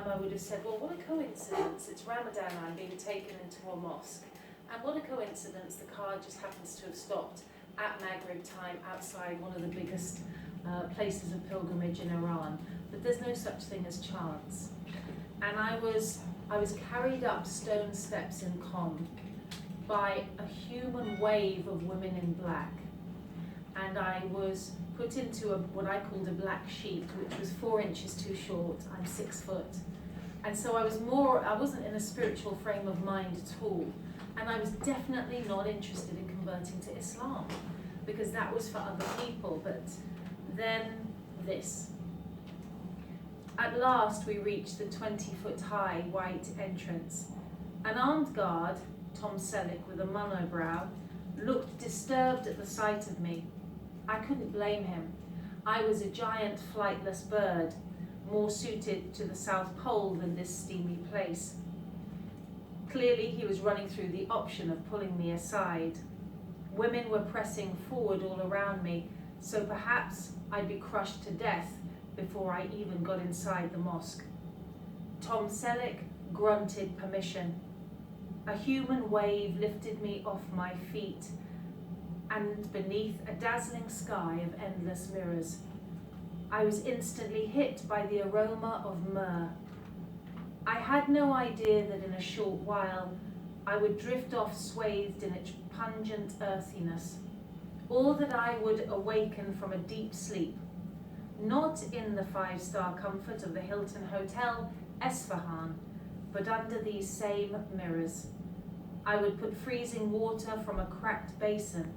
time I would have said, well, what a coincidence, it's Ramadan, I'm being taken into a mosque. And what a coincidence, the car just happens to have stopped at Maghrib time outside one of the biggest places of pilgrimage in Iran. But there's no such thing as chance. And I was carried up stone steps in Qom by a human wave of women in black. And I was put into what I called a black sheet, which was 4 inches too short. I'm 6 foot. And so I wasn't in a spiritual frame of mind at all. And I was definitely not interested in converting to Islam, because that was for other people. But then this. At last we reached the 20-foot-high white entrance. An armed guard, Tom Selleck with a monobrow, looked disturbed at the sight of me. I couldn't blame him. I was a giant flightless bird, more suited to the South Pole than this steamy place. Clearly he was running through the option of pulling me aside. Women were pressing forward all around me, so perhaps I'd be crushed to death before I even got inside the mosque. Tom Selleck grunted permission. A human wave lifted me off my feet and beneath a dazzling sky of endless mirrors. I was instantly hit by the aroma of myrrh. I had no idea that in a short while I would drift off swathed in its pungent earthiness, or that I would awaken from a deep sleep, not in the 5-star comfort of the Hilton Hotel, Esfahan, but under these same mirrors. I would put freezing water from a cracked basin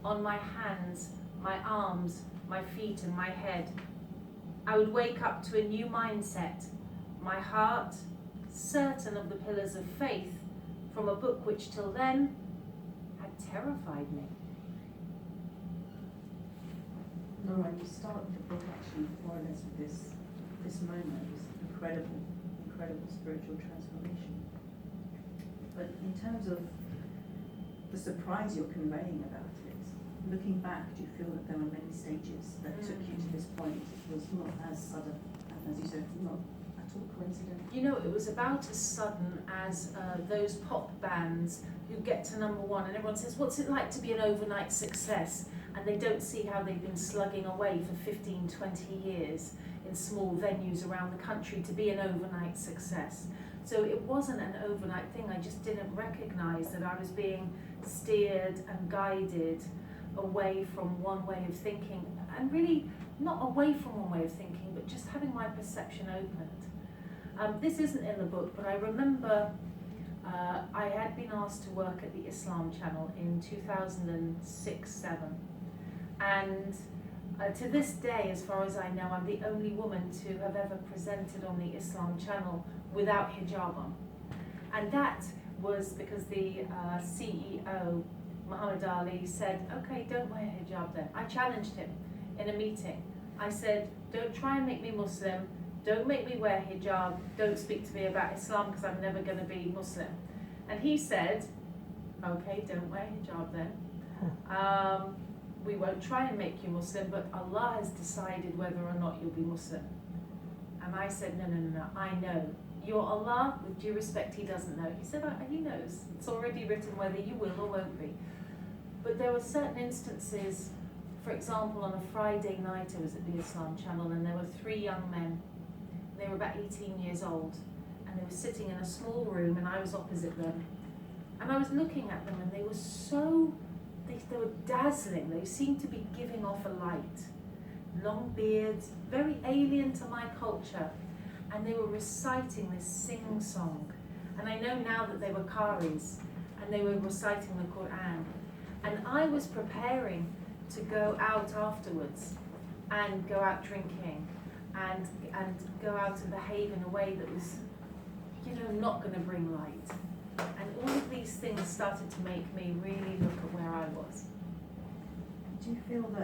on my hands, my arms, my feet and my head. I would wake up to a new mindset, my heart certain of the pillars of faith from a book which till then had terrified me. Laura, you start the book actually more or less with this moment, this incredible spiritual transformation. But in terms of the surprise you're conveying about it, looking back, do you feel that there were many stages that took you to this point? It was not as sudden, and as you said, not at all coincident. You know, it was about as sudden as those pop bands who get to #1 and everyone says, what's it like to be an overnight success? And they don't see how they've been slugging away for 15, 20 years in small venues around the country to be an overnight success. So it wasn't an overnight thing. I just didn't recognize that I was being steered and guided away from one way of thinking, and really not away from one way of thinking, but just having my perception opened. This isn't in the book, but I remember I had been asked to work at the Islam Channel in 2006-07, and to this day, as far as I know, I'm the only woman to have ever presented on the Islam Channel without hijab on. And that was because the CEO, Muhammad Ali, said, okay, don't wear hijab then. I challenged him in a meeting. I said, don't try and make me Muslim, don't make me wear hijab, don't speak to me about Islam because I'm never going to be Muslim. And he said, okay, don't wear hijab then. We won't try and make you Muslim, but Allah has decided whether or not you'll be Muslim. And I said, no, I know. Your Allah, with due respect, he doesn't know. He said, he knows. It's already written whether you will or won't be. But there were certain instances, for example, on a Friday night I was at the Islam Channel, and there were 3 young men. They were about 18 years old, and they were sitting in a small room, and I was opposite them. And I was looking at them, and they were they were dazzling. They seemed to be giving off a light. Long beards, very alien to my culture. And they were reciting this sing-song. And I know now that they were Qaris, and they were reciting the Quran. And I was preparing to go out afterwards and go out drinking and go out and behave in a way that was, not going to bring light. And all of these things started to make me really look at where I was. Do you feel that